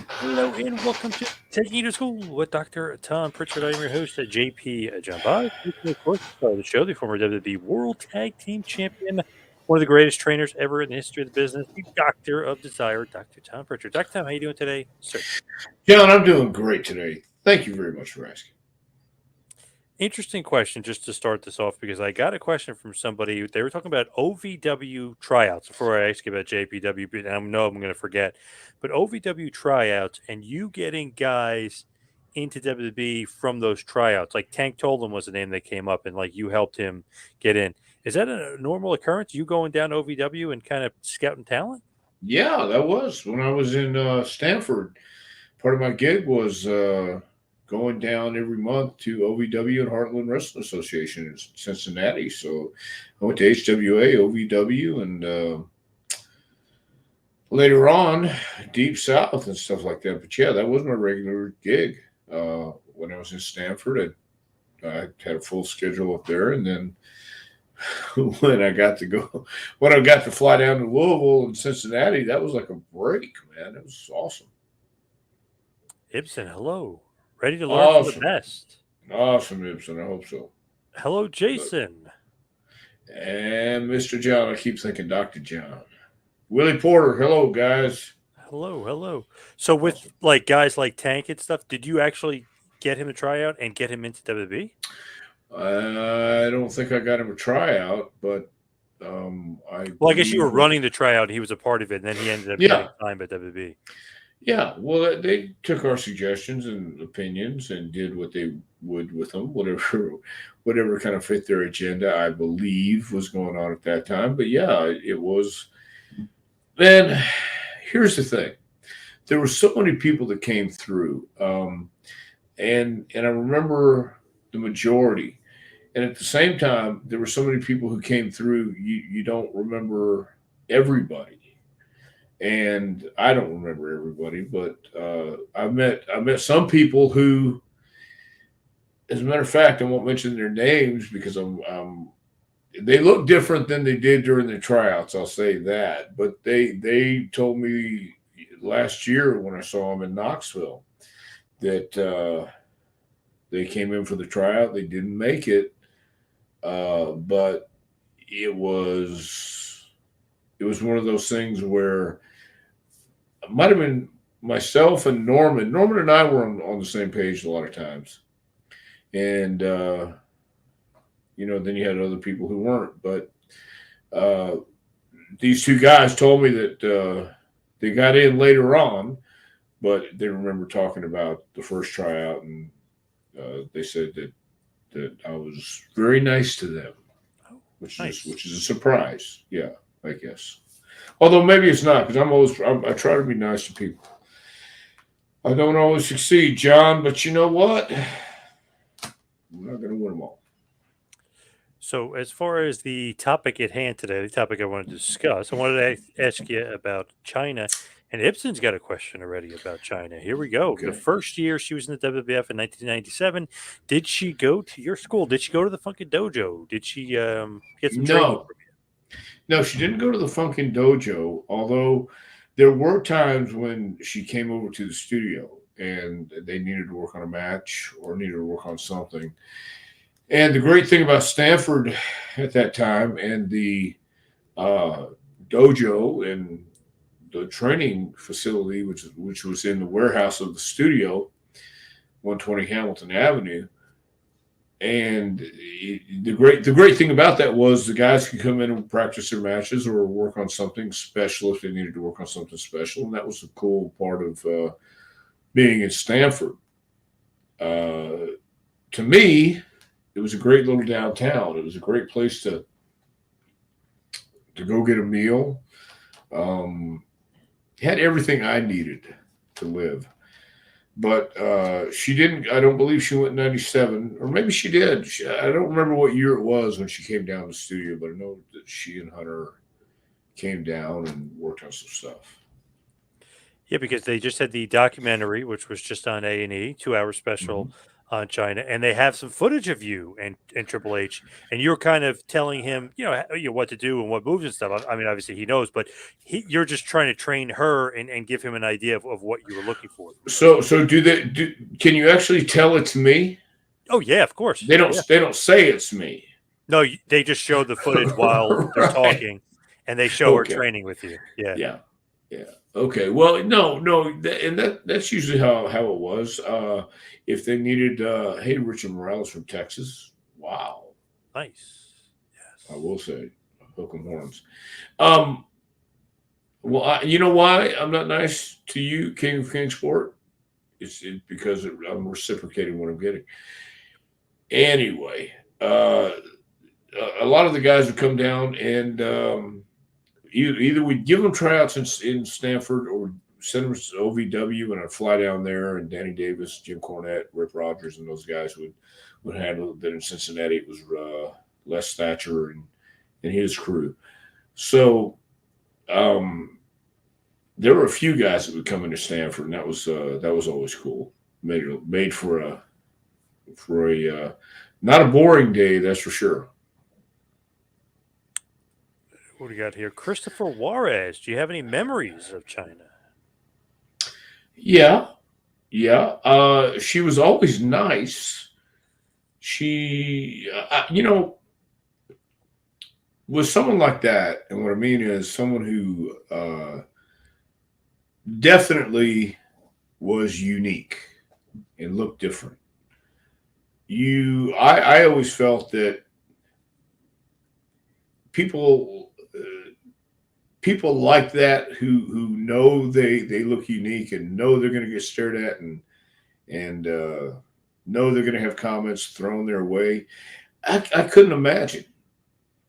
Hello and welcome to Taking You to School with Dr. Tom Prichard. I'm your host, JP John Bob. Of course, the star of the show, the former WWE World Tag Team Champion, one of the greatest trainers ever in the history of the business, the Doctor of Desire, Dr. Tom Prichard. Dr. Tom, how you doing today, sir? John, I'm doing great today. Thank you very much for asking. Interesting question just to start this off because I got a question from somebody. They were talking about OVW tryouts before I ask you about JPW, and I know I'm going to forget, but OVW tryouts and you getting guys into WWE from those tryouts, like Tank Tolan was the name that came up, and like you helped him get in. Is that a normal occurrence? You going down to OVW and kind of scouting talent? Yeah, that was when I was in Stanford. Part of my gig was going down every month to OVW and Heartland Wrestling Association in Cincinnati. So I went to HWA, OVW, and later on Deep South and stuff like that. But yeah, that was my regular gig when I was in Stanford. I had a full schedule up there, and then when I got to go, when I got to fly down to Louisville and Cincinnati, that was like a break, man. It was awesome. Ibsen, hello. Ready to learn from the Awesome. best. Awesome, Ibsen. I hope so. Hello, But, Jason. and Mr. John, I keep thinking Dr. John. Willie Porter, hello, guys. Hello, hello. So with Awesome. like guys like Tank and stuff, did you actually get him to try out and get him into WWE? I don't think I got him a tryout, but I Well, I guess you were believe with. running the tryout and he was a part of it, and then he ended up getting Yeah, signed by WWE. yeah. Well, they took our suggestions and opinions and did what they would with them, whatever kind of fit their agenda. I believe was going on at that time. But yeah, it was. Then here's the thing: there were so many people that came through, and I remember the majority. And at the same time, there were so many people who came through. You don't remember everybody, and I don't remember everybody, but I met some people who, as a matter of fact, I won't mention their names because they look different than they did during the tryouts. I'll say that, but they told me last year when I saw them in Knoxville that they came in for the tryout. They didn't make it, but it was it was one of those things where it might have been myself and Norman. Norman and I were on the same page a lot of times, and then you had other people who weren't. But uh, these two guys told me that they got in later on, but they remember talking about the first tryout, and they said that I was very nice to them, Oh, which is nice. which is a surprise. Yeah, I guess. Although maybe it's not because I try to be nice to people. I don't always succeed, John, but you know what? We're not going to win them all. So as far as the topic at hand today, the topic I wanted to discuss, I wanted to ask you about China. And Ibsen's got a question already about China. Here we go. The Okay. first year she was in the WWF in 1997, did she go to your school? Did she go to the Funkin' Dojo? Did she get some training No, from no, she didn't go to the Funkin' Dojo. Although there were times when she came over to the studio and they needed to work on a match or needed to work on something. And the great thing about Stanford at that time and the uh, dojo and the training facility, which was in the warehouse of the studio, 120 Hamilton Avenue. And the great thing about that was the guys could come in and practice their matches or work on something special if they needed to work on something special, and that was the cool part of being at Stanford. Uh, to me, it was a great little downtown. It was a great place to go get a meal. Um, had everything I needed to live. But she didn't. I don't believe she went in '97, or maybe she did. I don't remember what year it was when she came down to the studio, but I know that she and Hunter came down and worked on some stuff. Yeah, because they just had the documentary, which was just on A&E, 2 hour special Hmm. on China, and they have some footage of you and Triple H, and you're kind of telling him, what to do and what moves and stuff. I mean, obviously he knows, but you're just trying to train her and give him an idea of what you were looking for. So can you actually tell it's me? Oh yeah, of course. They don't Yeah. they don't say it's me. No, they just show the footage while they're Right. talking, and they show her Okay. training with you. Yeah. Yeah. Yeah. Okay. Well, no, and that's usually how it was. If they needed, hey, Richard Morales from Texas. Wow. Nice. I Yes. will say, hook 'em horns. Um. Well, you know why I'm not nice to you, King of Kingsport? Because I'm reciprocating what I'm getting. Anyway, a lot of the guys would come down and either we'd give them tryouts in Stanford or send them to OVW, and I'd fly down there, and Danny Davis, Jim Cornette, Rip Rogers, and those guys would handle it. Then in Cincinnati, it was Les Thatcher and his crew. So there were a few guys that would come into Stanford, and that was always cool. Made for a not a boring day, that's for sure. What do you got here? Christopher Juarez. Do you have any memories of China? Yeah, yeah. She was always nice. She, with someone like that, and what I mean is someone who definitely was unique and looked different. I always felt that people people like that who know they look unique and know they're going to get stared at and know they're going to have comments thrown their way. I couldn't imagine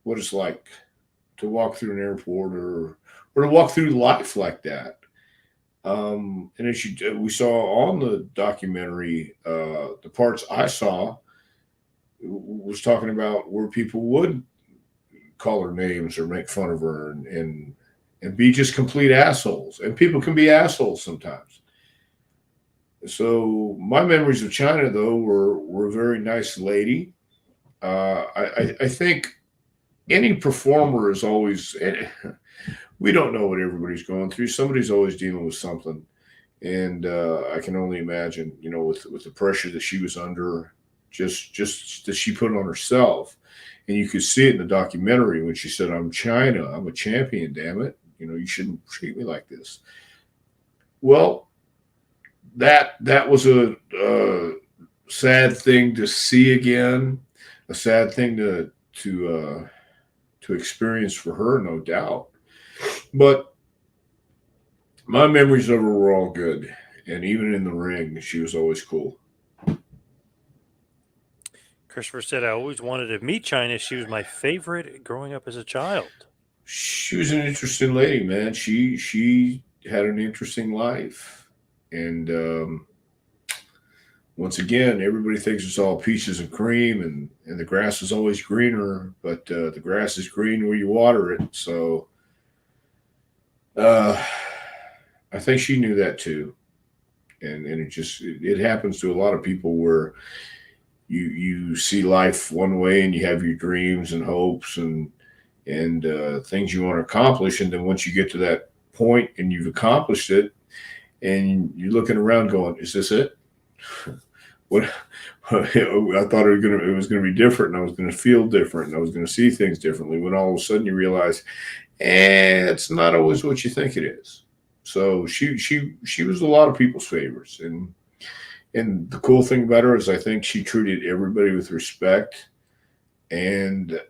what it's like to walk through an airport or to walk through life like that. And as we saw on the documentary, the parts I saw was talking about where people would call her names or make fun of her and be just complete assholes. And people can be assholes sometimes. So my memories of Chyna though were a very nice lady. I think any performer is always. We don't know what everybody's going through. Somebody's always dealing with something, and I can only imagine, with the pressure that she was under, just that she put on herself, and you could see it in the documentary when she said, "I'm Chyna. I'm a champion. Damn it! You shouldn't treat me like this." Well, that was a sad thing to see again, a sad thing to experience for her, no doubt. But my memories of her were all good, and even in the ring, she was always cool. Christopher said, I always wanted to meet China. She was my favorite growing up as a child. She was an interesting lady, man. She had an interesting life, and once again, everybody thinks it's all peaches and cream, and the grass is always greener, but the grass is green where you water it. So I think she knew that too, and it happens to a lot of people where you see life one way and you have your dreams and hopes and things you want to accomplish, and then once you get to that point and you've accomplished it, and you're looking around going, "Is this it?" What I thought it was gonna be different, and I was gonna feel different, and I was gonna see things differently. When all of a sudden you realize, it's not always what you think it is. So she was a lot of people's favorites, and the cool thing about her is I think she treated everybody with respect and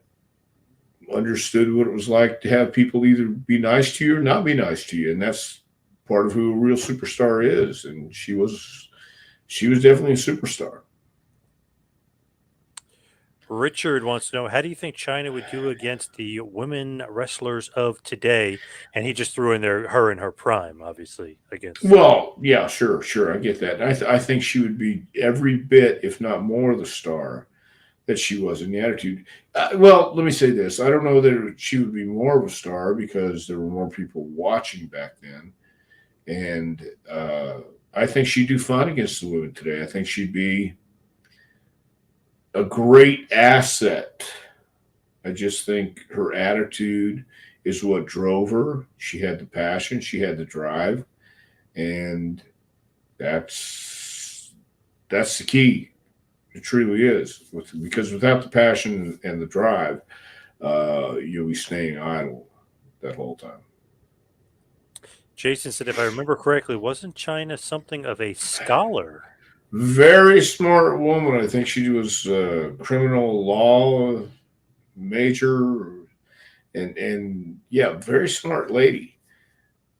understood what it was like to have people either be nice to you or not be nice to you, and that's part of who a real superstar is. And she was definitely a superstar. Richard wants to know, how do you think China would do against the women wrestlers of today? And he just threw in there her in her prime, obviously, against. Well, yeah, sure, I get that. I think she would be every bit, if not more, the star that she was in the Attitude. Well, let me say this: I don't know that she would be more of a star because there were more people watching back then, and I think she'd do fine against the women today. I think she'd be a great asset. I just think her attitude is what drove her. She had the passion, she had the drive, and that's that's the key. It truly is. Because without the passion and the drive, you'll be staying idle that whole time. Jason said, if I remember correctly, wasn't China something of a scholar? Very smart woman. I think she was a criminal law major, and yeah, very smart lady.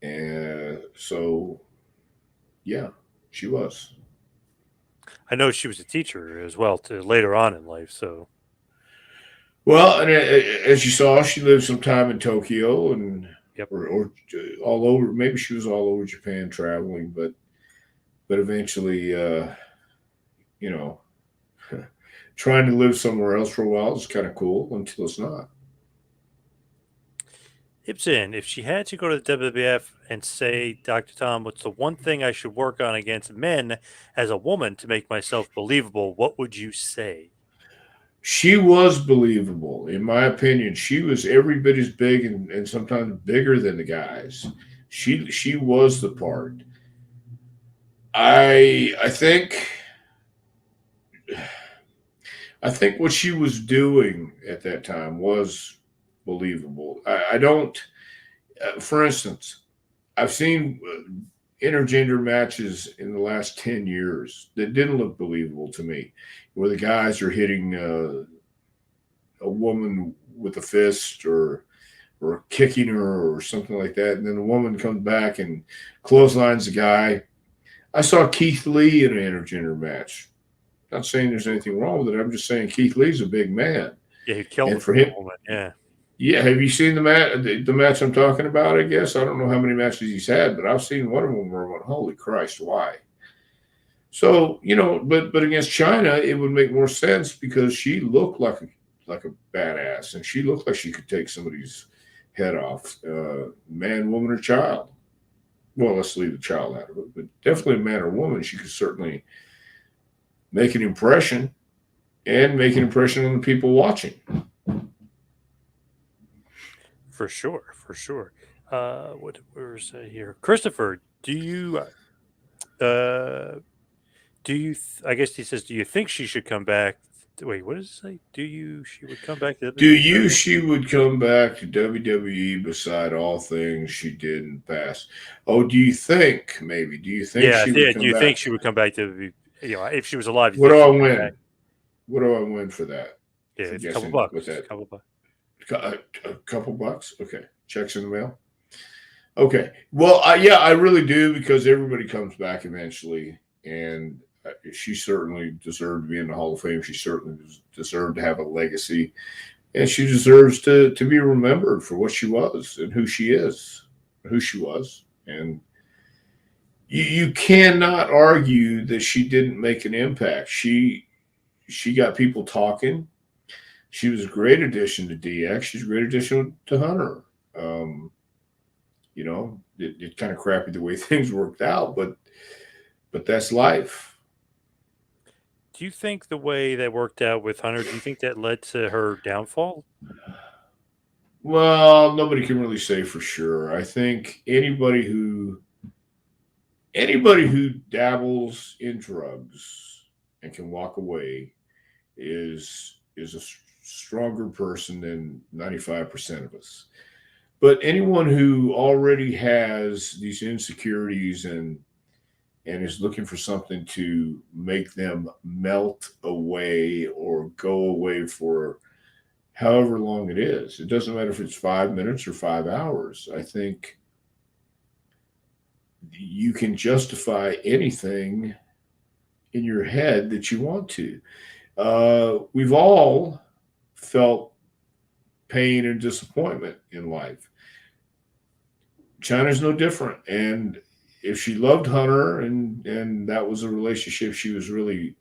And so yeah, she was. I know she was a teacher as well to later on in life. So, Well, and as you saw, she lived some time in Tokyo and yep. or all over. Maybe she was all over Japan traveling, but eventually, you know, trying to live somewhere else for a while is kind of cool until it's not. Ibsen, if she had to go to the WWF and say, Dr. Tom, what's the one thing I should work on against men as a woman to make myself believable, what would you say? She was believable, in my opinion. She was every bit as big and sometimes bigger than the guys. She was the part. I think I think what she was doing at that time was believable. I don't. For instance, I've seen intergender matches in the last 10 years that didn't look believable to me, where the guys are hitting a woman with a fist or kicking her or something like that, and then the woman comes back and clotheslines the guy. I saw Keith Lee in an intergender match. Not saying there's anything wrong with it. I'm just saying Keith Lee's a big man, Yeah, he killed and for the him, woman. Yeah. yeah. Have you seen the match I'm talking about? I guess I don't know how many matches he's had, but I've seen one of them where I went, "Holy Christ, why?" So but against China, it would make more sense because she looked like a badass, and she looked like she could take somebody's head off, man, woman, or child. Well, let's leave the child out of it, but definitely a man or woman, she could certainly make an impression and make an impression on the people watching. For sure. For sure. What we were say here? Christopher, uh, I guess he says, do you think she should come back? Wait, what does it say? She would come back to Do WWE you title? she would come back to WWE beside all things she did in the past? Oh, do you think maybe? Do you think Yeah, she would yeah. Do come you think back? she would come back to if she was alive? You What think do I she'd come back? win? What do I win for that? Yeah, For it's a couple guessing what bucks. that Couple bucks. a couple bucks? Okay, checks in the mail. Okay, well, yeah, I really do because everybody comes back eventually, and she certainly deserved to be in the Hall of Fame. She certainly deserved to have a legacy, and she deserves to be remembered for what she was and who she is, who she was, and you cannot argue that she didn't make an impact. She got people talking. She was a great addition to DX. She's a great addition to Hunter. Um, it's kind of crappy the way things worked out, but that's life. Do you think the way that worked out with Hunter? Do you think that led to her downfall? Well, nobody can really say for sure. I think anybody who dabbles in drugs and can walk away is a stronger person than 95% of us. But anyone who already has these insecurities and is looking for something to make them melt away or go away for however long it is. It doesn't matter if it's 5 minutes or 5 hours. I think you can justify anything in your head that you want to. We've all felt pain and disappointment in life. China's no different. And if she loved Hunter and that was a relationship she was really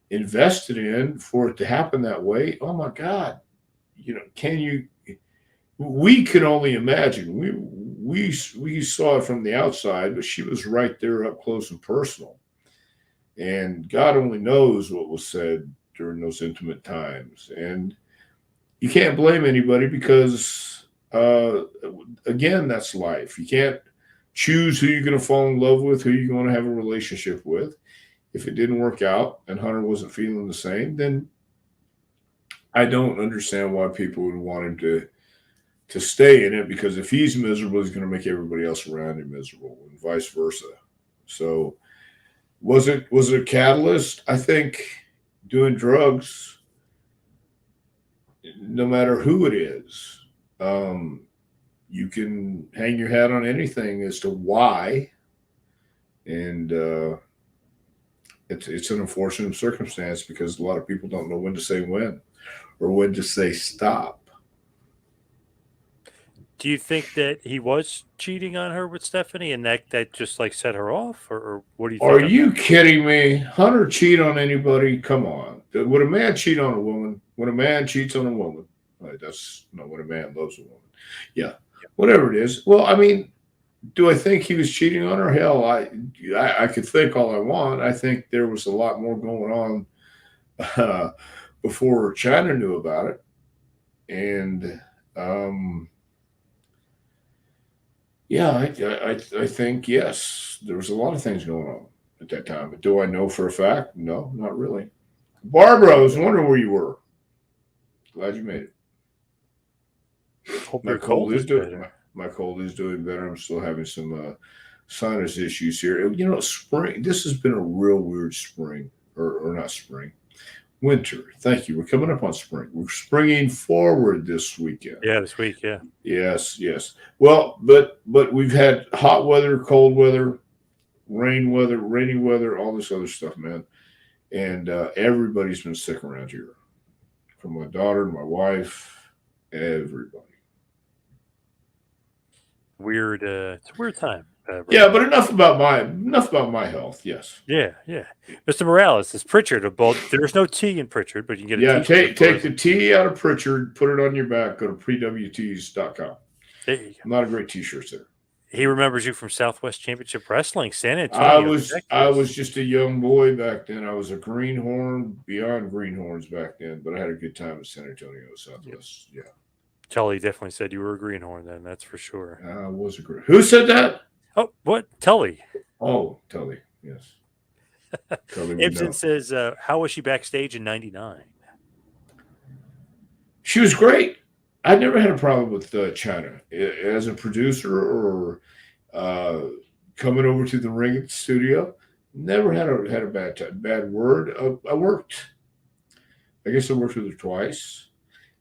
invested in, for it to happen that way, oh my God, can you? We can only imagine. We saw it from the outside, but she was right there up close and personal. And God only knows what was said during those intimate times. And you can't blame anybody because, again, that's life. You can't choose who you're going to fall in love with, who you're going to have a relationship with. If it didn't work out and Hunter wasn't feeling the same, then I don't understand why people would want him to stay in it, because if he's miserable, he's going to make everybody else around him miserable, and vice versa. So, was it a catalyst? I think doing drugs, no matter who it is, um, you can hang your hat on anything as to why, and it's an unfortunate circumstance because a lot of people don't know when to say when or when to say stop. Do you think that he was cheating on her with Stephanie and that just like set her off, or what do you Are think on you that? kidding me? Hunter cheat on anybody? Come on. Would a man cheat on a woman? When a man cheats on a woman, right, that's not when a man loves a woman. Yeah, whatever it is. Well, I mean, do I think he was cheating on her? Hell, I could think all I want. I think there was a lot more going on uh, before China knew about it, and um, yeah, I think yes, there was a lot of things going on at that time. But do I know for a fact? No, not really. Barbara, I was wondering where you were. Glad you made it. Hope My your cold cold is is doing better. my cold is doing better. I'm still having some sinus issues here. You know, spring. This has been a real weird spring, or not spring, winter. Thank you. We're coming up on spring. We're springing forward this weekend. Yeah, this week. Yeah, Yes, yes. Well, but we've had hot weather, cold weather, rain weather, rainy weather, all this other stuff, man. And everybody's been sick around here, from my daughter to my wife, everybody. weird. It's a weird time right Yeah, but now. enough about my health. Yes. Yeah, yeah. Mr. Morales is Pritchard of both. There's no T in Pritchard, but you can get a Yeah, T-shirt of take both. the T out of Prichard, put it on your back, go to prewts.com. There you go. A lot of great t-shirts there. He remembers you from Southwest Championship Wrestling, San Antonio, I was Texas. just a young boy back then. I was a greenhorn, beyond greenhorns back then, but I had a good time at San Antonio Yep. Southwest. Yeah. Tully definitely said you were a greenhorn then. That's for sure. I was a great. Who said that? Oh, what? Tully. Oh, Tully. Yes. Tully would Ibsen know. says, how was she backstage in 99? She was great. I never had a problem with China as a producer or uh, coming over to the ring at the studio. Never had a bad word. I worked. I guess I worked with her twice,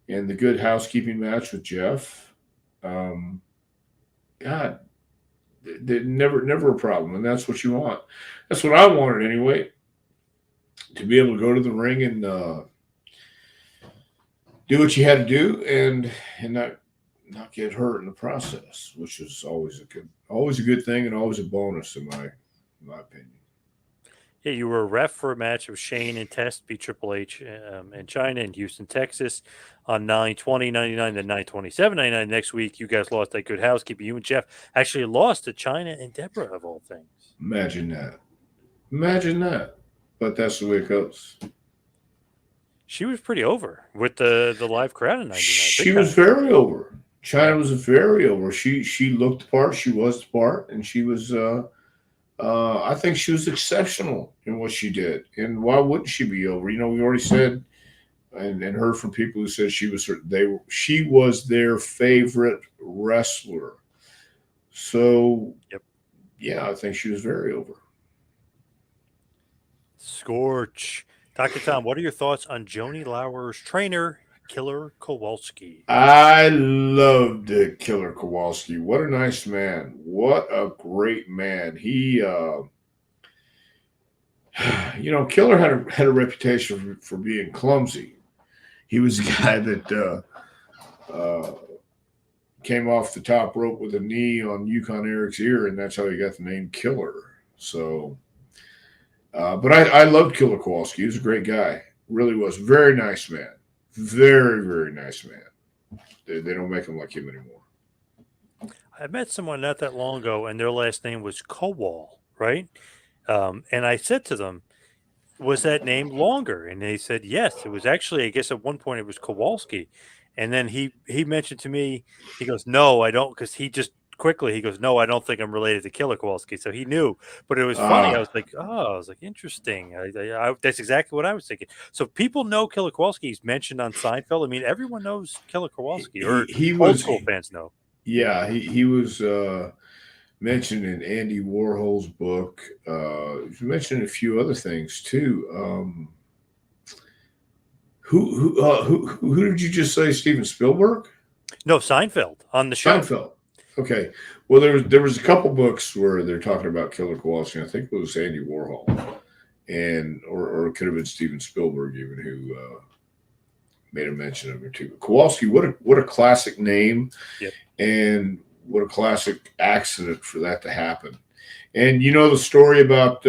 and the good housekeeping match with Jeff. Um, God, never a problem, and that's what you want. That's what I wanted anyway. To be able to go to the ring and do what you had to do, and not get hurt in the process, which is always a good thing, and always a bonus in my opinion. Yeah, you were a ref for a match of Shane and Test beat Triple H and China in Houston, Texas on 9/20/99, then 9/27/99. Next week, you guys lost that good housekeeping. You and Jeff actually lost to China and Deborah, of all things. Imagine that. Imagine that. But that's the way it goes. She was pretty over with the live crowd in 99. She Big was time. very over. Yeah. China was very over. She looked the part. She was the part, and she was. I think she was exceptional in what she did. And why wouldn't she be over? You know, we already said and heard from people who said she was their favorite wrestler. So Yep. yeah, I think she was very over. Scorch. Dr. Tom, what are your thoughts on Joni Lauer's trainer, Killer Kowalski? I loved Killer Kowalski. What a nice man. What a great man. He Killer had a reputation for being clumsy. He was a guy that came off the top rope with a knee on Yukon Eric's ear, and that's how he got the name Killer. So, but I loved Killer Kowalski. He was a great guy. Really was. Very nice man. Very, very nice man. They don't make him like him anymore. I met someone not that long ago, and their last name was Kowal, right? And I said to them, was that name longer? And they said yes. It was actually, I guess at one point it was Kowalski, and then he mentioned to me, he goes, "No, I don't," because he just quickly he goes, "No, I don't think I'm related to Killer Kowalski." So he knew, but it was funny. I Ah, was like, "Oh," I was like, "Interesting." That's exactly what I was thinking. So people know Killer Kowalski. He's mentioned on Seinfeld. I mean, everyone knows Killer Kowalski, or he old was, school fans know. yeah, he was mentioned in Andy Warhol's book. He mentioned a few other things too. Who did you just say? Steven Spielberg? No, Seinfeld on the show. Seinfeld. Okay. Well, there was a couple books where they're talking about Killer Kowalski. I think it was Andy Warhol, and or it could have been Steven Spielberg even who made a mention of it too. But Kowalski, what a classic name, Yep. and what a classic accident for that to happen. And you know the story about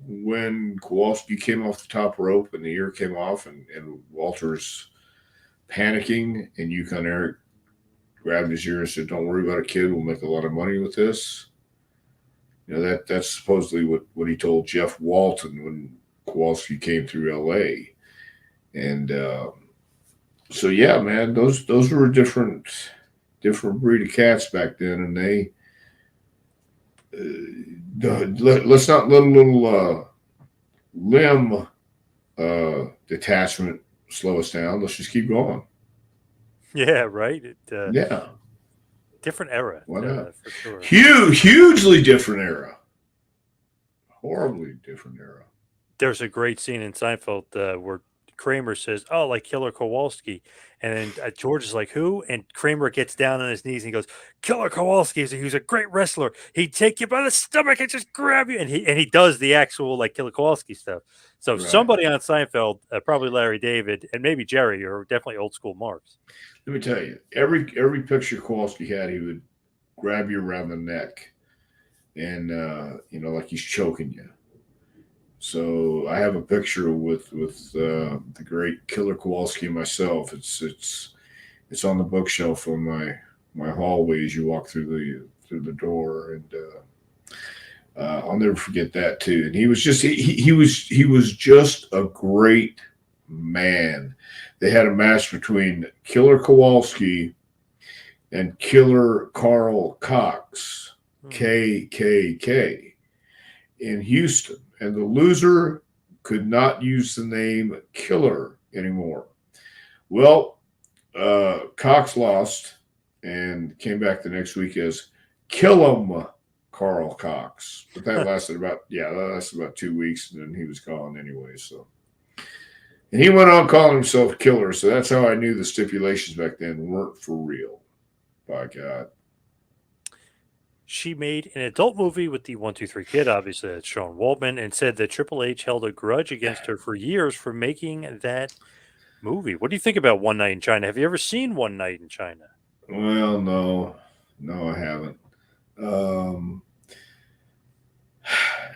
when Kowalski came off the top rope and the ear came off, and Walter's panicking, and Yukon Eric grabbed his ear and said, "Don't worry about it, kid. We'll make a lot of money with this." You know that's supposedly what he told Jeff Walton when Kowalski came through L.A. And so yeah, man, those were a different breed of cats back then, and they let's not let a little limb detachment slow us down. Let's just keep going. Yeah, right. Yeah, Different era, why not? for sure. Hugely different era. Horribly different era. There's a great scene in Seinfeld where Kramer says, "Oh, like Killer Kowalski," and then George is like, "Who?" And Kramer gets down on his knees and he goes, "Killer Kowalski. He's a great wrestler. He'd take you by the stomach and just grab you." And he does the actual like Killer Kowalski stuff. So Right. somebody on Seinfeld, probably Larry David and maybe Jerry, or definitely old school Marks. Let me tell you, every picture Kowalski had, he would grab you around the neck, and like he's choking you. So I have a picture with the great Killer Kowalski and myself. It's on the bookshelf on my hallway as you walk through the door, and I'll never forget that too. And he was just a great man. They had a match between Killer Kowalski and Killer Carl Cox, Hmm. KKK, in Houston, and the loser could not use the name Killer anymore. Well, Cox lost and came back the next week as Killum Carl Cox, but that lasted about 2 weeks, and then he was gone anyway. So, and he went on calling himself Killer. So that's how I knew the stipulations back then weren't for real. By God. She made an adult movie with the 1-2-3 Kid, obviously that's Sean Waldman, and said that Triple H held a grudge against her for years for making that movie. What do you think about One Night in China? Have you ever seen One Night in China? Well, no, I haven't. Um,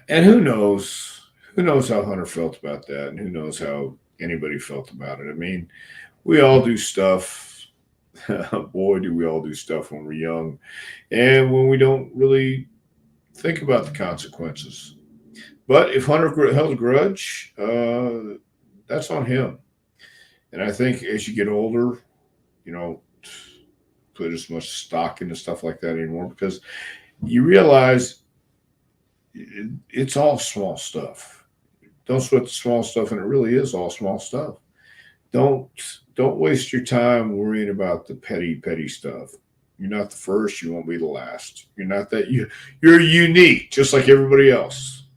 and who knows? Who knows how Hunter felt about that, and who knows how anybody felt about it? I mean, we all do stuff. Boy, do we all do stuff when we're young, and when we don't really think about the consequences. But if Hunter held a grudge, that's on him. And I think as you get older, you know, put as much stock into stuff like that anymore because you realize it's all small stuff. Don't sweat the small stuff, and it really is all small stuff. Don't don't waste your time worrying about the petty stuff. You're not the first. You won't be the last. You're not that you're unique, just like everybody else.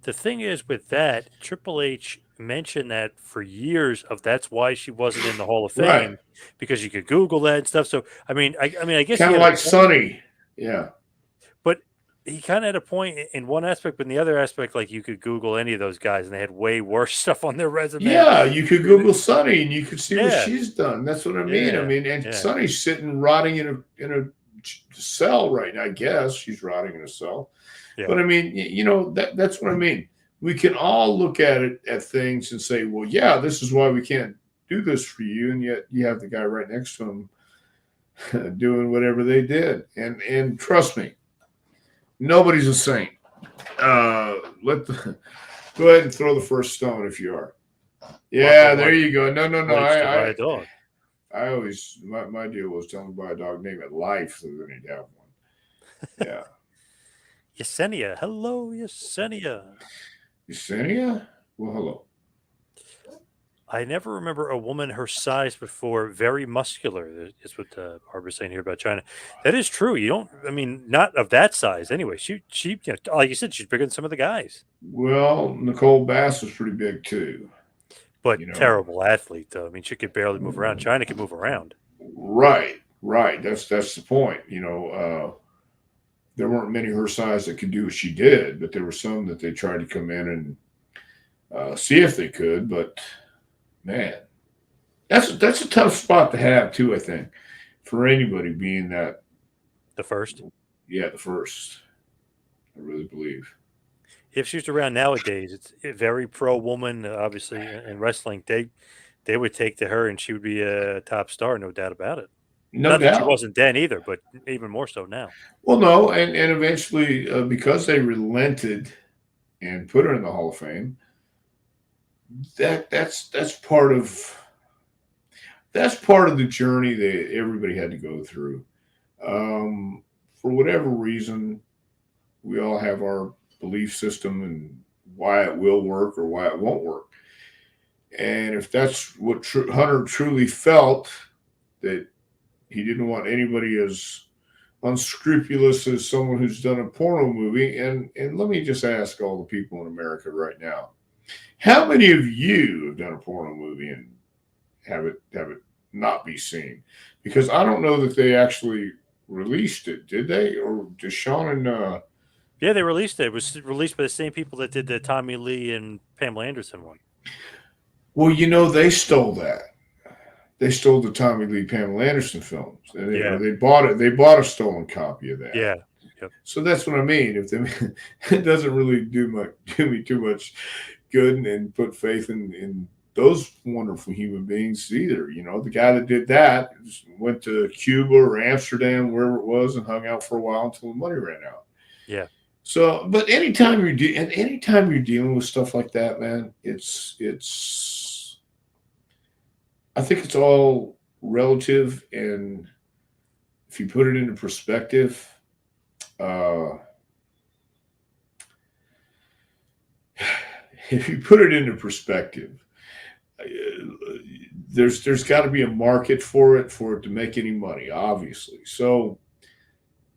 The thing is with that, Triple H mentioned that for years of that's why she wasn't in the Hall of Right. Fame because you could Google that and stuff. So I mean, I guess he Kind of had a like point, Sonny. Yeah. but he kind of had a point in one aspect, but in the other aspect, like you could Google any of those guys and they had way worse stuff on their resume. Yeah, you could Google Sonny and you could see what Yeah, she's done. That's what I mean. I yeah, mean, and yeah, Sonny's sitting rotting in a cell right now. I guess she's rotting in a cell. yeah. But I mean, that's what I mean. We can all look at it at things and say, well, yeah, this is why we can't do this for you, and yet you have the guy right next to him doing whatever they did. And trust me, nobody's a saint. let the go ahead and throw the first stone if you are. Well, Yeah, there you go. No, no, no. what did you buy a dog? I always my deal was telling me to buy a dog, name it Life, so then he'd have one. Yeah. Yesenia. Hello, Yesenia. Yesenia? Well, hello. I never remember a woman her size before. Very muscular is what Barbara's saying here about China. That is true. You don't. I mean, not of that size anyway. She, like you said, she's bigger than some of the guys. Well, Nicole Bass was pretty big too. But You know. terrible athlete, though. I mean, she could barely move around. China could move around. Right, right. That's the point. There weren't many her size that could do what she did, but there were some that they tried to come in and see if they could. But man, that's a tough spot to have too. I think for anybody being that. The first. Yeah, the first. I really believe. If she was around nowadays, it's a very pro woman, obviously, in wrestling. They would take to her, and she would be a top star, no doubt about it. No Not that she doubt. wasn't then either, but even more so now. Well, no, and eventually because they relented and put her in the Hall of Fame, that's part of the journey that everybody had to go through. For whatever reason, we all have our belief system and why it will work or why it won't work. And if that's what Hunter truly felt, that he didn't want anybody as unscrupulous as someone who's done a porno movie. And let me just ask all the people in America right now, how many of you have done a porno movie and have it not be seen? Because I don't know that they actually released it, did they? Or did Sean and Yeah, they released it. It was released by the same people that did the Tommy Lee and Pamela Anderson one. well, they stole that. They stole the Tommy Lee Pamela Anderson films. And they bought it. They bought a stolen copy of that. Yeah. Yep. So that's what I mean. If it doesnn't really do me too much good and put faith in those wonderful human beings either. The guy that did that went to Cuba or Amsterdam, wherever it was, and hung out for a while until the money ran out. Yeah. So, but anytime you're dealing with stuff like that, man, it's I think it's all relative, and if you put it into perspective, there's got to be a market for it to make any money, obviously. So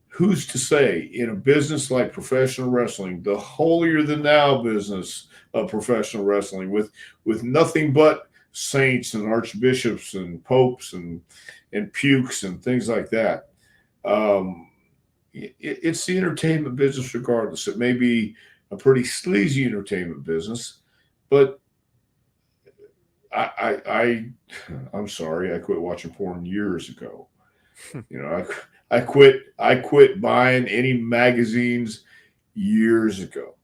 who's to say in a business like professional wrestling, the holier than thou business of professional wrestling, with nothing but saints and archbishops and popes and pukes and things like that, it's the entertainment business regardless. It may be a pretty sleazy entertainment business, but I'm sorry, I quit watching porn years ago. I quit buying any magazines years ago.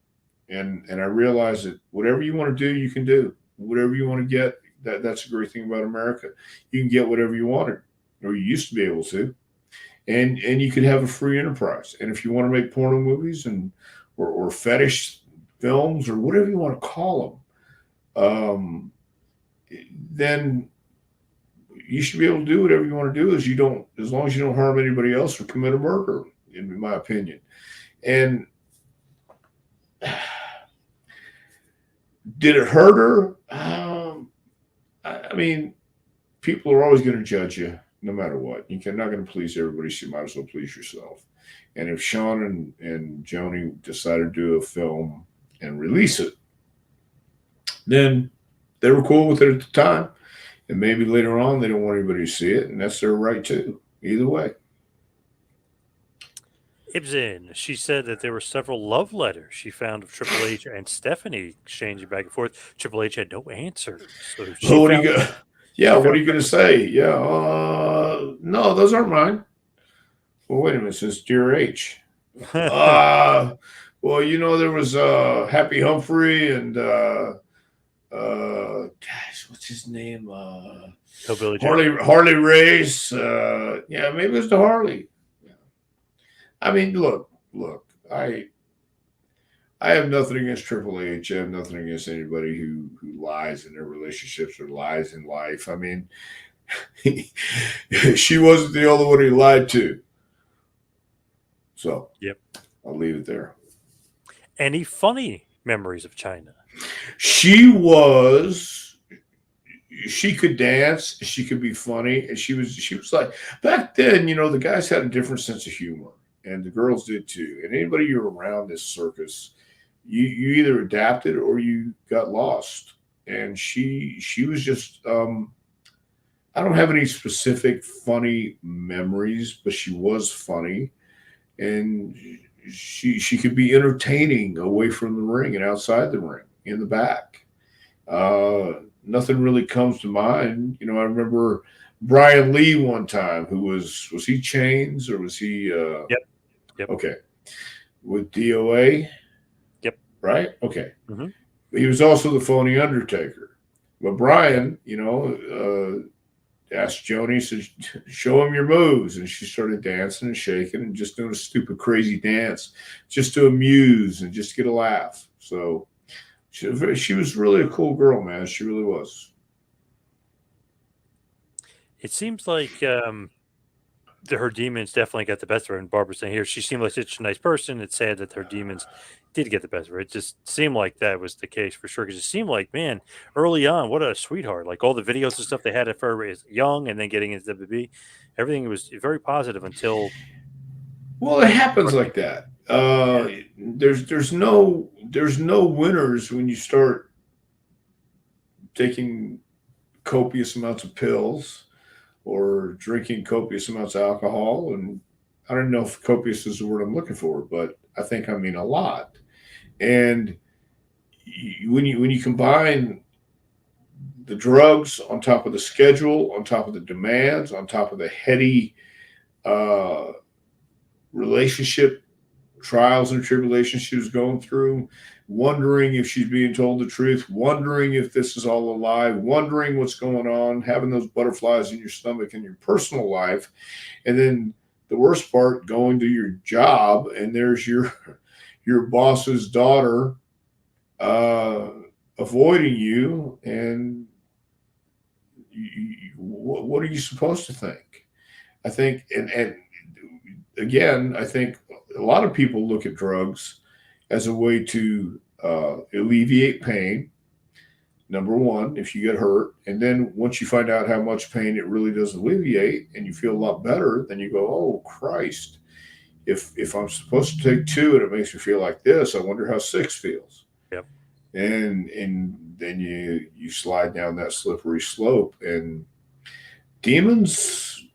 And I realized that whatever you want to do, you can do. Whatever you want to get, that's a great thing about America. You can get whatever you wanted, or you used to be able to. And you could have a free enterprise. And if you want to make porno movies or fetish films or whatever you want to call them, then you should be able to do whatever you want to do, as long as you don't harm anybody else or commit a murder, in my opinion. And did it hurt her? I mean, people are always going to judge you no matter what. You're not going to please everybody, so you might as well please yourself. And if Sean and Joni decided to do a film and release it, then they were cool with it at the time. And maybe later on they don't want anybody to see it, and that's their right too. Either way. Ibsen, she said that there were several love letters she found of Triple H and Stephanie exchanging back and forth. Triple H had no answer. So she what are you going? Yeah, what are you going to say? Yeah, no, those aren't mine. Well, wait a minute, it says Dear H. Well, there was Happy Humphrey and gosh, what's his name? Harley Race. Yeah, maybe it's the Harley. I mean, look. I have nothing against Triple H. I have nothing against anybody who lies in their relationships or lies in life. I mean, she wasn't the only one he lied to. So Yep. I'll leave it there. Any funny memories of China? She was. She could dance. She could be funny, and she was. She was like back then. You know, the guys had a different sense of humor, and the girls did too. And anybody you're around this circus, you either adapted or you got lost. And she was just. I don't have any specific funny memories, but she was funny, and she could be entertaining away from the ring and outside the ring in the back. Nothing really comes to mind. You know, I remember Brian Lee one time, who was he Chains or was he Yep. Yep. okay with DOA? Yep. Right? Okay. Hmm. He was also the phony Undertaker. But Brian, you know, asked Joni, said, show him your moves. And she started dancing and shaking and just doing a stupid, crazy dance just to amuse and just get a laugh. So she was really a cool girl, man. She really was. It seems like her demons definitely got the best of her. And Barbara's saying here, she seemed like such a nice person. It's sad that her demons did get the best of her. It just seemed like that was the case for sure. Because it seemed like, man, early on, what a sweetheart. Like all the videos and stuff they had of her as young and then getting into WWE, everything was very positive until. Well, it happens like that. There's no winners when you start taking copious amounts of pills or drinking copious amounts of alcohol. And I don't know if copious is the word I'm looking for, but I think I mean a lot. And when you combine the drugs on top of the schedule, on top of the demands, on top of the heady uh, relationship trials and tribulations she was going through, wondering if she's being told the truth, wondering if this is all a lie, wondering what's going on, having those butterflies in your stomach in your personal life. And then the worst part, going to your job and there's your boss's daughter uh, avoiding you. And what are you supposed to think? I think, and again, I think a lot of people look at drugs as a way to alleviate pain. Number one, if you get hurt, and then once you find out how much pain it really does alleviate, and you feel a lot better, then you go, "Oh Christ! If I'm supposed to take two and it makes me feel like this, I wonder how six feels." Yep. And then you slide down that slippery slope, and demons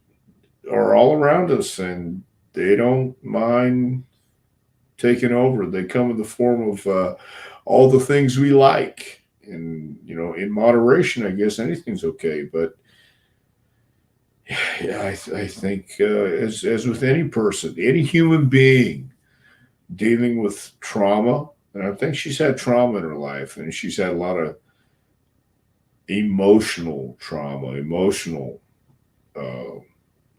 are all around us, and they don't mind taking over. They come in the form of all the things we like, and you know, in moderation, I guess anything's okay. But yeah, I think as with any person, any human being dealing with trauma, and I think she's had trauma in her life, and she's had a lot of emotional trauma, emotional uh,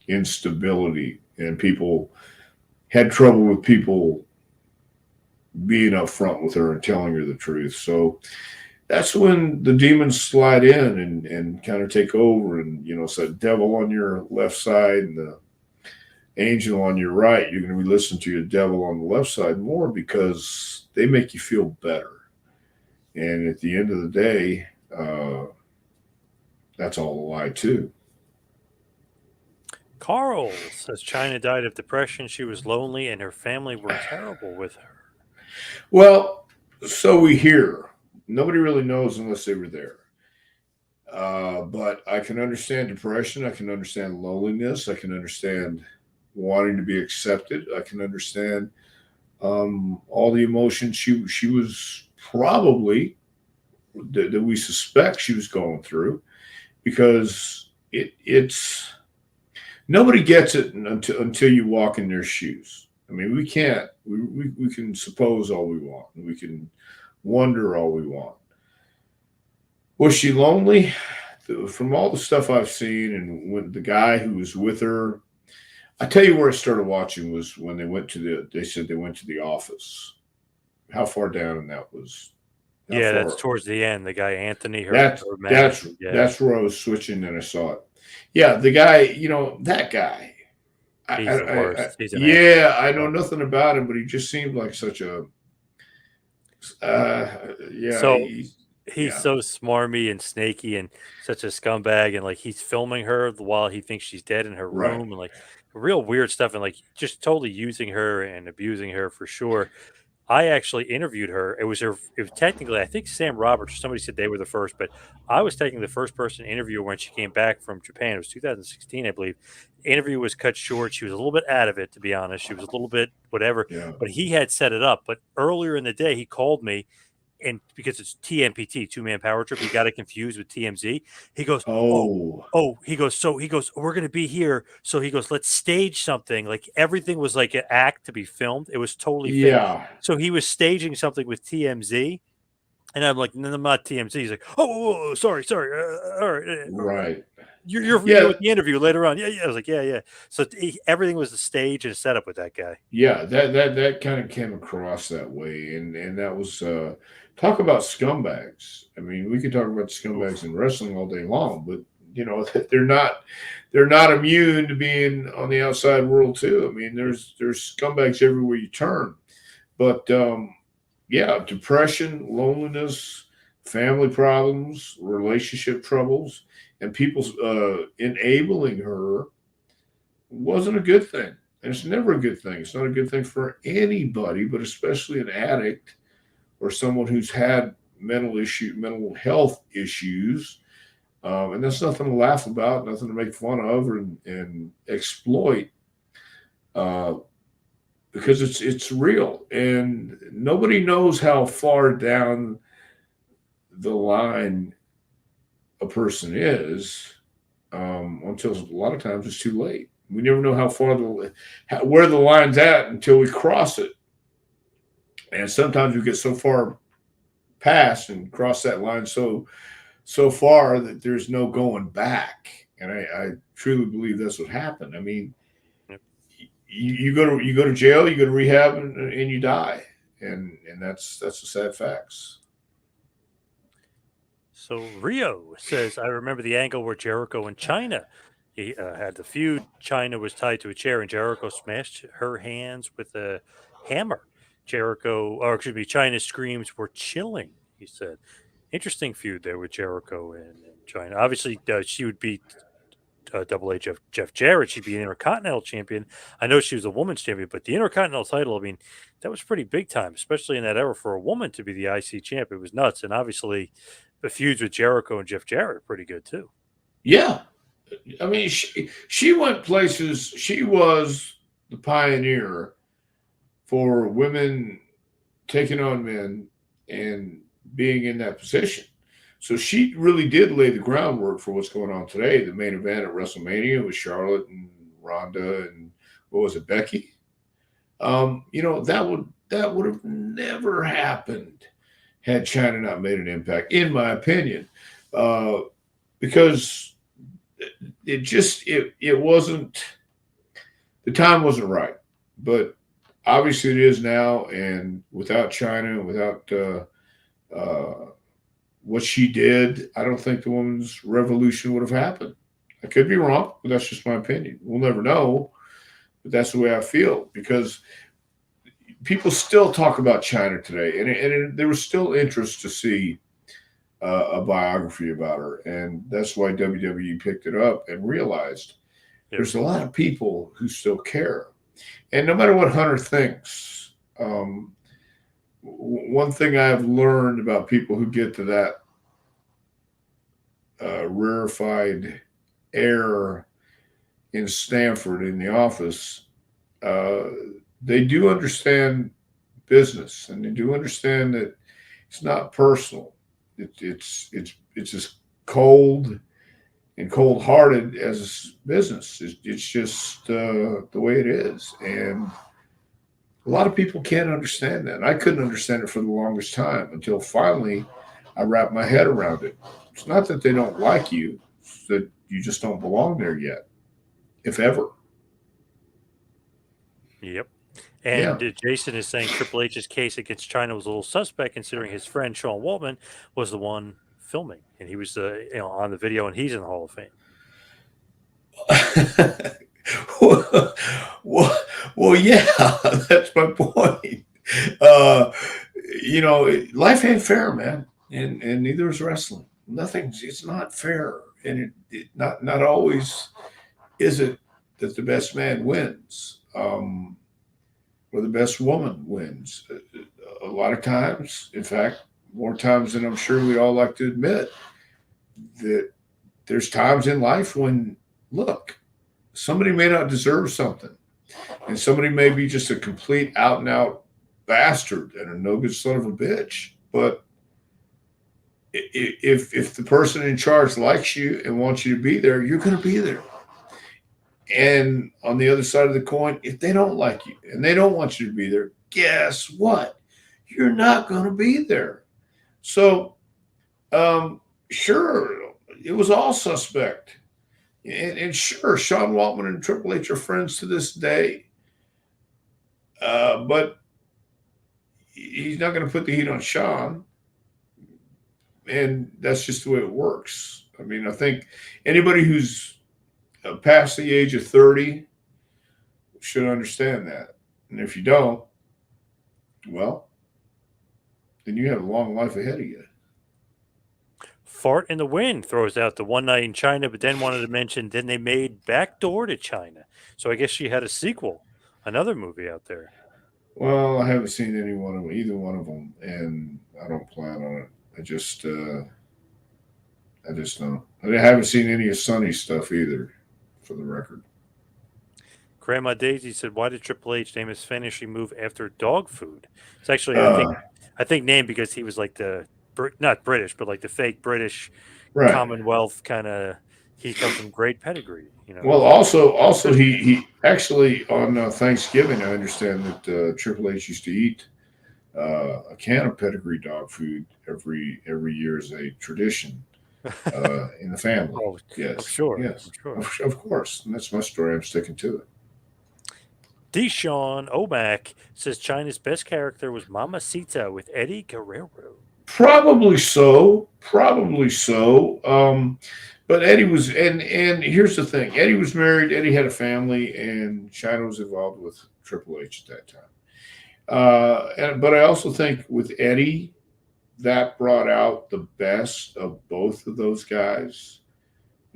instability, and people had trouble with people being upfront with her and telling her the truth. So that's when the demons slide in and kind of take over, and you know, so devil on your left side and the angel on your right. You're going to be listening to your devil on the left side more because they make you feel better. And at the end of the day, that's all a lie too. Carl says China died of depression. She was lonely and her family were terrible with her. Well, so we hear. Nobody really knows unless they were there. But I can understand depression. I can understand loneliness. I can understand wanting to be accepted. I can understand all the emotions she was probably that we suspect she was going through, because it's nobody gets it until you walk in their shoes. I mean, we can't. We can suppose all we want. We can wonder all we want. Was she lonely? From all the stuff I've seen, and when the guy who was with her, I tell you where I started watching was when they went to the. They said they went to the office, how far down and that was how Yeah, that's far towards the end. The guy Anthony, that's her that's manager. Yeah, that's where I was switching and I saw it. Yeah, the guy, that guy. he's the worst. He's an Yeah, absolute I know bum. nothing about him, but he just seemed like such a yeah, So he's yeah, so smarmy and snaky and such a scumbag, and like he's filming her while he thinks she's dead in her right. room, and like real weird stuff, and like just totally using her and abusing her for sure. I actually interviewed her. It was technically, I think Sam Roberts or somebody said they were the first, but I was taking the first person to interview her when she came back from Japan. It was 2016, I believe. The interview was cut short. She was a little bit out of it, to be honest. She was a little bit whatever, Yeah. but he had set it up. But earlier in the day, he called me, and because it's TMPT, two man power trip, he got it confused with TMZ. He goes, "Oh, Oh, he goes, we're gonna be here." So he goes, "Let's stage something." Like everything was like an act to be filmed. It was totally fake. yeah, So he was staging something with TMZ, and I'm like, "No, I'm not TMZ." He's like, "Oh, sorry, sorry. All right, right. you're Yeah, with the interview later on." Yeah, yeah. I was like, "Yeah, yeah." So everything was a stage and a setup with that guy. yeah, that kind of came across that way, and that was talk about scumbags. I mean, we could talk about scumbags Oof. in wrestling all day long, but they're not immune to being on the outside world too. I mean, Yep. there's scumbags everywhere you turn. But yeah, depression, loneliness, family problems, relationship troubles, and people enabling her wasn't a good thing. And it's never a good thing. It's not a good thing for anybody, but especially an addict or someone who's had mental health issues. And that's nothing to laugh about, nothing to make fun of and exploit. Uh, because it's real and nobody knows how far down the line a person is until a lot of times it's too late. We never know where the line's at until we cross it, and sometimes we get so far past and cross that line so far that there's no going back. And I truly believe that's what happened. I mean, Yep. you go to jail, you go to rehab, and you die, and that's the sad facts. So Rio says, I remember the angle where Jericho and China he had the feud. China was tied to a chair, and Jericho smashed her hands with a hammer. China's screams were chilling. He said, "Interesting feud there with Jericho and China. Obviously, she would beat Double A Jeff Jarrett. She'd be an Intercontinental Champion. I know she was a woman's champion, but the Intercontinental title, I mean, that was pretty big time, especially in that era for a woman to be the IC champ. It was nuts, and obviously, the feuds with Jericho and Jeff Jarrett are pretty good too. Yeah, I mean, she went places. She was the pioneer for women taking on men and being in that position. So she really did lay the groundwork for what's going on today. The main event at WrestleMania was Charlotte and Ronda and what was it, Becky? That would have never happened had China not made an impact, in my opinion, uh, because it wasn't the time wasn't right, but obviously it is now. And without China, without what she did, I don't think the women's revolution would have happened. I could be wrong, but that's just my opinion. We'll never know, but that's the way I feel because people still talk about China today, and there was still interest to see a biography about her, and that's why WWE picked it up and realized Yep. there's a lot of people who still care. And no matter what Hunter thinks, one thing I've learned about people who get to that rarefied air in Stanford in the office, uh, they do understand business and they do understand that it's not personal. It's as cold and cold hearted as business. It's just the way it is. And a lot of people can't understand that. And I couldn't understand it for the longest time until finally I wrapped my head around it. It's not that they don't like you, it's that you just don't belong there yet, if ever. Yep. And Yeah. Jason is saying Triple H's case against China was a little suspect, considering his friend Sean Waltman was the one filming, and he was on the video, and he's in the Hall of Fame. well, well, yeah, that's my point. Uh, life ain't fair, man, and neither is wrestling. Nothing's. It's not fair, and it not always is it that the best man wins, or the best woman wins. A lot of times, in fact, more times than I'm sure we all like to admit, that there's times in life when, look, somebody may not deserve something, and somebody may be just a complete out and out bastard and a no good son of a bitch. But if the person in charge likes you and wants you to be there, you're going to be there. And on the other side of the coin, if they don't like you and they don't want you to be there, guess what? You're not going to be there. So, sure, it was all suspect. And sure, Sean Waltman and Triple H are friends to this day. But he's not going to put the heat on Sean. And that's just the way it works. I mean, I think anybody who's past the age of 30 should understand that. And if you don't, well, then you have a long life ahead of you. Fart in the Wind throws out the One Night in China, but then wanted to mention then they made Backdoor to China. So I guess she had a sequel, another movie out there. Well, I haven't seen either one of them, and I don't plan on it. I just don't. I haven't seen any of Sonny's stuff either, for the record. Grandma Daisy said, "Why did Triple H name his finishing move after dog food?" It's actually, Uh, I think named because he was like the not British, but like the fake British right. Commonwealth kind of. He comes from great pedigree, you know. Well, also he actually on Thanksgiving, I understand that Triple H used to eat a can of pedigree dog food every year as a tradition in the family. Oh, I'm Yes, sure. yes, I'm sure. of course. And that's my story. I'm sticking to it. Deshaun Omac says China's best character was Mamacita with Eddie Guerrero. Probably so. Probably so. But Eddie was, and here's the thing: Eddie was married. Eddie had a family, and Chyna was involved with Triple H at that time. But I also think with Eddie, that brought out the best of both of those guys.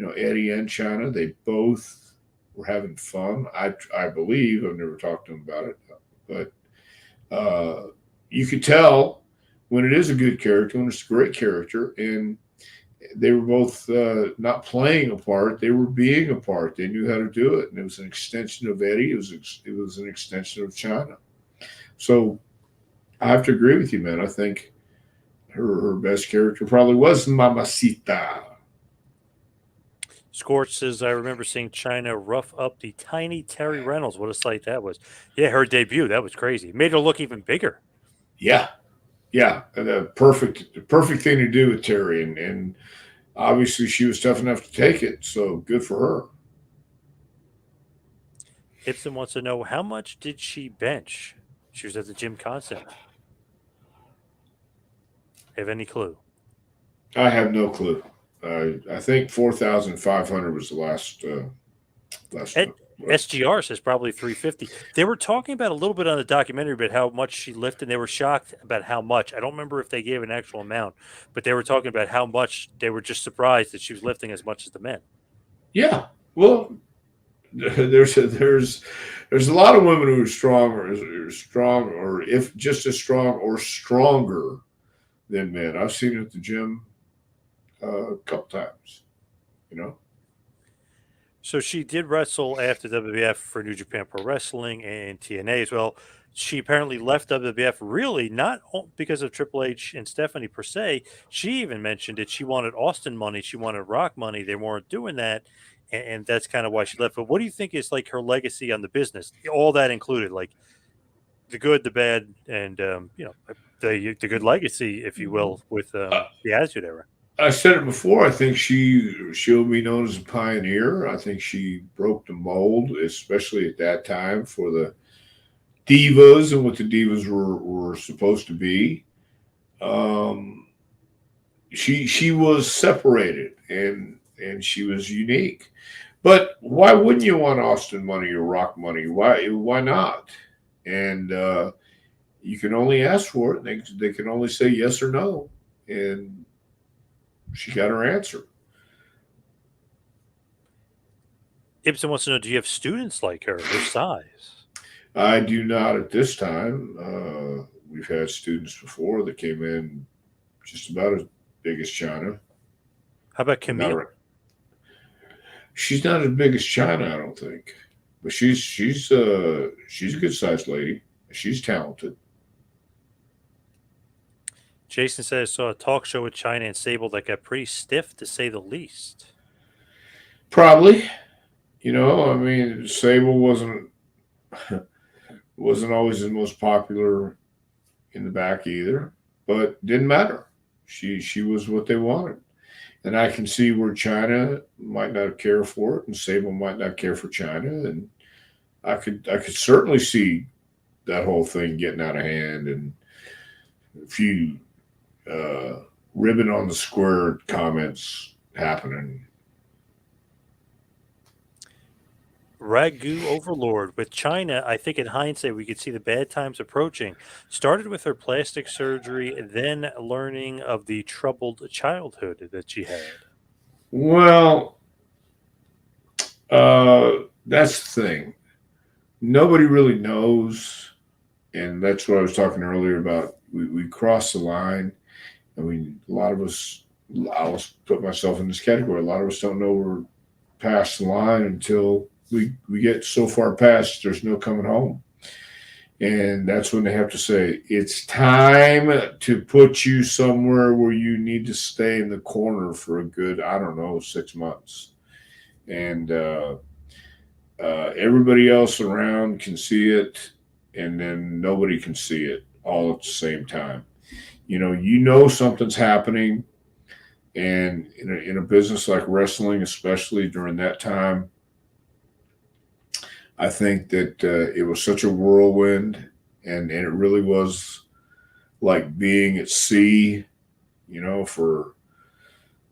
Eddie and Chyna, they both were having fun. I believe I've never talked to them about it, but you could tell when it is a good character, when it's a great character, and they were both not playing a part; they were being a part. They knew how to do it, and it was an extension of Eddie. It was an extension of Chyna. So I have to agree with you, man. I think her best character probably was Mamacita. Scorch says, I remember seeing Chyna rough up the tiny Terry Reynolds. What a sight that was. Yeah, her debut, that was crazy. It made her look even bigger. Yeah, yeah, the perfect thing to do with Terry, and obviously she was tough enough to take it. So good for her. Ibsen wants to know, how much did she bench? She was at the gym constantly. Have any clue? I have no clue. I think 4,500 was the last time. SGR says probably 350. They were talking about a little bit on the documentary about how much she lifted, and they were shocked about how much. I don't remember if they gave an actual amount, but they were talking about how much. They were just surprised that she was lifting as much as the men. Yeah, well, there's a lot of women who are strong, or if just as strong or stronger than men. I've seen it at the gym a couple times. You know. So she did wrestle after WWF for New Japan Pro Wrestling and TNA as well. She apparently left WWF really not because of Triple H and Stephanie per se. She even mentioned it. She wanted Austin money. She wanted Rock money. They weren't doing that. And that's kind of why she left. But what do you think is like her legacy on the business? All that included, like the good, the bad, and the good legacy, if you will, with the Attitude Era. I said it before. I think she'll be known as a pioneer. I think she broke the mold, especially at that time for the divas and what the divas were supposed to be. Um, she was separated and she was unique. But why wouldn't you want Austin money or Rock money? Why not? And you can only ask for it. They can only say yes or no, and she got her answer. Ibsen wants to know: do you have students like her size? I do not at this time. We've had students before that came in just about as big as China. How about Not Camille? she's not as big as China, I don't think, but she's a good sized lady. She's talented. Jason says saw a talk show with China and Sable that got pretty stiff, to say the least. Probably, I mean, Sable wasn't always the most popular in the back either, but didn't matter. She was what they wanted. And I can see where China might not care for it, and Sable might not care for China, and I could certainly see that whole thing getting out of hand, and a few uh, ribbon on the square comments happening. Ragu Overlord with China. I think in hindsight we could see the bad times approaching. Started with her plastic surgery, then learning of the troubled childhood that she had. Well, that's the thing. Nobody really knows, and that's what I was talking earlier about. We cross the line. I mean, a lot of us. I'll put myself in this category. A lot of us don't know we're past the line until we get so far past. There's no coming home, and that's when they have to say it's time to put you somewhere where you need to stay in the corner for a good, I don't know, 6 months, and everybody else around can see it, and then nobody can see it all at the same time. Something's happening, and in a business like wrestling, especially during that time, I think that it was such a whirlwind, and it really was like being at sea, for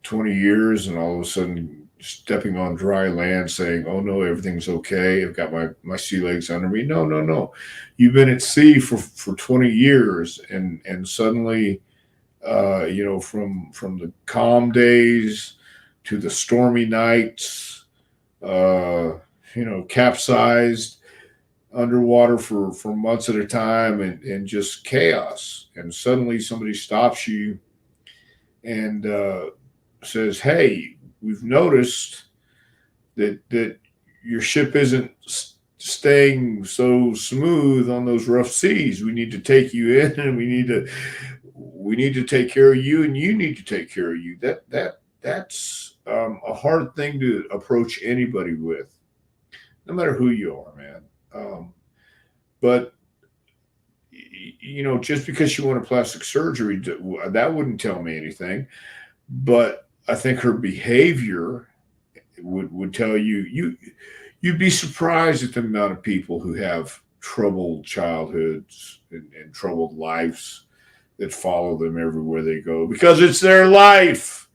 20 years, and all of a sudden stepping on dry land, saying, "Oh no, everything's okay. I've got my sea legs under me." No, no, no. You've been at sea for 20 years, and suddenly, from the calm days to the stormy nights, capsized underwater for months at a time, and just chaos. And suddenly somebody stops you and says, "Hey, we've noticed that your ship isn't staying so smooth on those rough seas. We need to take you in, and we need to take care of you, and you need to take care of you." That's a hard thing to approach anybody with, no matter who you are, man. But just because she wanted plastic surgery, that wouldn't tell me anything. But I think her behavior would tell you'd be surprised at the amount of people who have troubled childhoods and troubled lives that follow them everywhere they go because it's their life.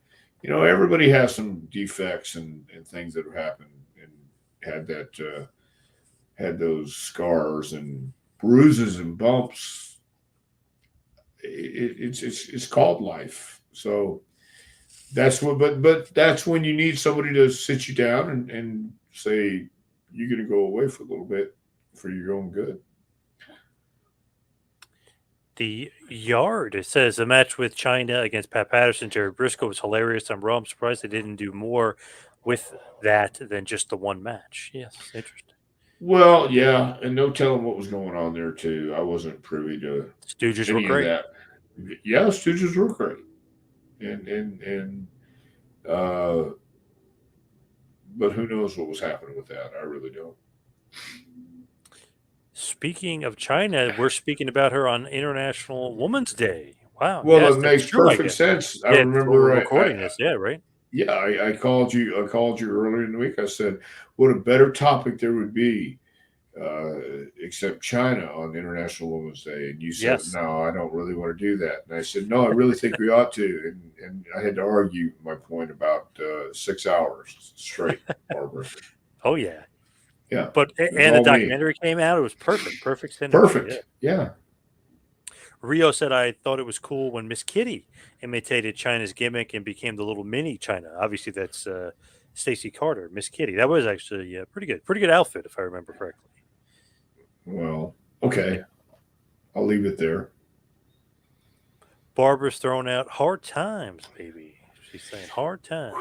Everybody has some defects and things that have happened and had those scars and bruises and bumps. It's called life. So that's what, but that's when you need somebody to sit you down and say you're going to go away for a little bit for your own good. The Yard, it says a match with China against Pat Patterson, Jared Briscoe was hilarious on Raw. I'm surprised they didn't do more with that than just the one match. Yes, interesting. Well, yeah, and no telling what was going on there too. I wasn't privy to Stooges were any of great. that. Yeah, Stooges were great, and uh, but who knows what was happening with that? I really don't. Speaking of China, we're speaking about her on International Women's Day. Wow, Well, yes, it that's makes true, I perfect guess. sense. I Yeah, before we're remember, recording this. Yeah, right. yeah, I called you. I called you earlier in the week. I said, "What a better topic there would be except Chyna on International Women's Day. And you said, Yes. no, I don't really want to do that. And I said, no, I really think we ought to. And I had to argue my point about 6 hours straight, Barbara. Oh yeah. Yeah, But it was and the all me. documentary came out. It was perfect. Perfect synergy. Yeah. Perfect. Yeah. Rio said, I thought it was cool when Miss Kitty imitated China's gimmick and became the little mini China. Obviously, that's Stacy Carter, Miss Kitty. That was actually pretty good. Pretty good outfit, if I remember correctly. Well, okay. Yeah. I'll leave it there. Barbara's throwing out hard times, baby. She's saying hard times.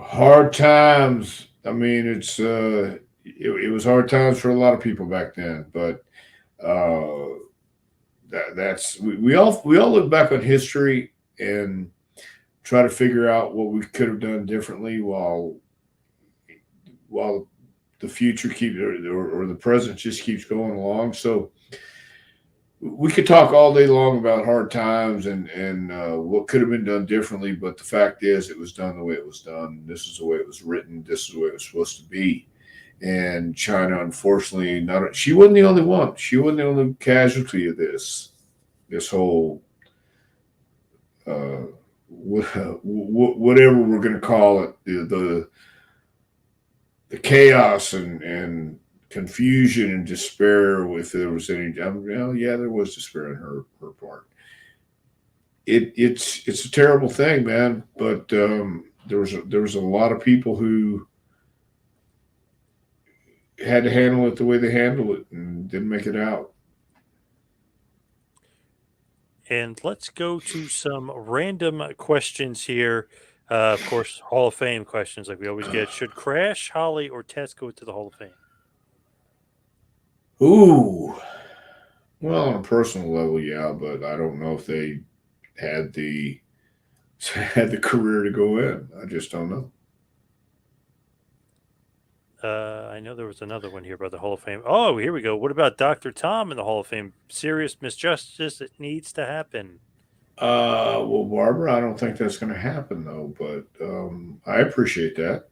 Hard times. I mean, it was hard times for a lot of people back then, but uh, that's we all look back on history and try to figure out what we could have done differently while the future keeps or the present just keeps going along. So we could talk all day long about hard times and what could have been done differently, but the fact is, it was done the way it was done. This is the way it was written. This is the way it was supposed to be. And China, unfortunately, not she wasn't the only one. She wasn't the only casualty of this whole uh, whatever we're going to call it, the chaos and confusion and despair. If there was any, well, yeah, there was despair on her part. It's a terrible thing, man. But there was a lot of people who had to handle it the way they handled it and didn't make it out. And let's go to some random questions here. Of course, Hall of Fame questions like we always get. Should Crash, Holly, or Tess go to the Hall of Fame? Ooh, well, on a personal level, yeah, but I don't know if they had the had the career to go in. I just don't know. I know there was another one here about the Hall of Fame. Oh, here we go. What about Dr. Tom in the Hall of Fame? Serious misjustice that needs to happen. Well, Barbara, I don't think that's going to happen though, but I appreciate that.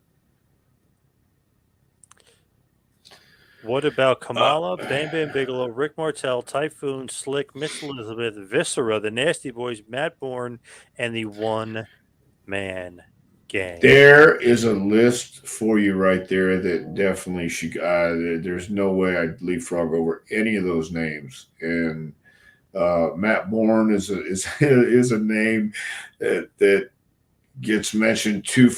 What about Uh, Kamala, Bam Bam Bigelow, Rick Martel, Typhoon, Slick, Miss Elizabeth, Viscera, the Nasty Boys, Matt Bourne, and the One Man Gang? there is a list for you right there that definitely should. There's no way I'd leapfrog over any of those names, and Matt Bourne is a name that gets mentioned too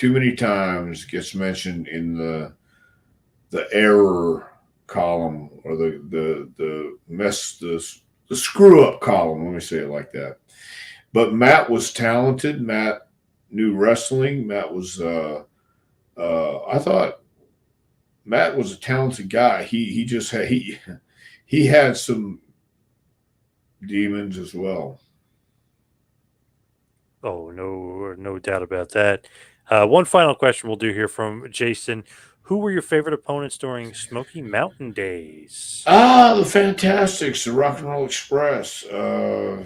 many times. Gets mentioned in the error column or the mess the screw up column. Let me say it like that. But Matt was talented. Matt knew wrestling. Matt was. I thought Matt was a talented guy. He just had he had some demons as well. Oh, no doubt about that. One final question we'll do here from Jason. Who were your favorite opponents during Smoky Mountain days? The Fantastics, the Rock and Roll Express. Hell,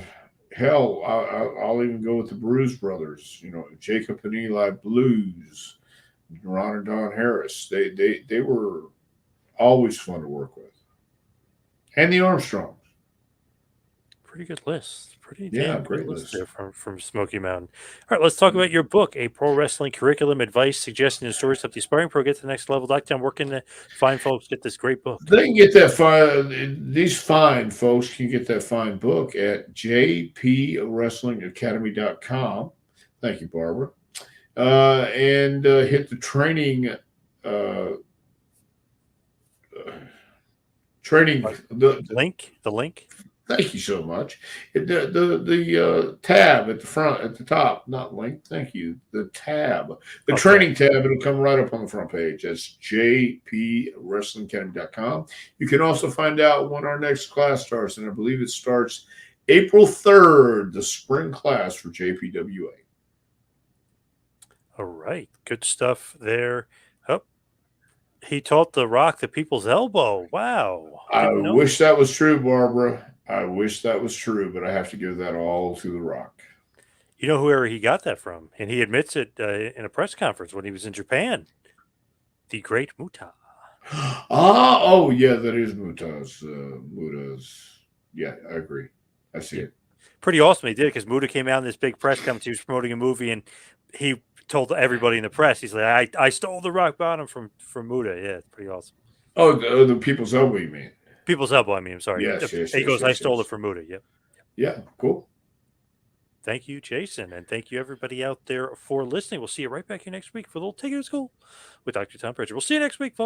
I'll even go with the Bruise Brothers. You know, Jacob and Eli Blues, Ron and Don Harris. They were always fun to work with, and the Armstrongs. Pretty good list. Pretty Yeah, damn good great list there list. from Smoky Mountain. All right, let's talk about your book, A Pro Wrestling Curriculum, Advice, Suggestions, and Stories to Help the Aspiring Pro Get to the Next Level. Dr. Tom, where can the fine folks get this great book? They can get that fine. These fine folks can get that fine book at jpwrestlingacademy.com. Thank you, Barbara. And hit the uh, training. Like the link. Thank you so much. The tab at the front, at the top, not link. Thank you. The tab, the Okay. training tab. It'll come right up on the front page. That's jpwrestlingacademy.com. You can also find out when our next class starts, and I believe it starts April 3rd, the spring class for JPWA. All right. Good stuff there. Oh, he taught The Rock the people's elbow. Wow. I Didn't know that. wish that was true, Barbara. I wish that was true, but I have to give that all to The Rock. You know whoever he got that from, and he admits it in a press conference when he was in Japan. The Great Muta. Oh yeah, that is Muta's. Muta's. Yeah, I agree. I see Yeah. it. Pretty awesome he did it because Muda came out in this big press conference. He was promoting a movie and he told everybody in the press, he's like, I stole the rock bottom from Muda. Yeah, it's pretty awesome. Oh, the People's Elbow, you mean? People's Elbow, I mean, I'm sorry. Yes, yes, He yes, goes, I yes, stole it yes. from Muda. Yep. Yeah, cool. Thank you, Jason. And thank you, everybody out there, for listening. We'll see you right back here next week for a little Take It to School with Dr. Tom Prichard. We'll see you next week, folks.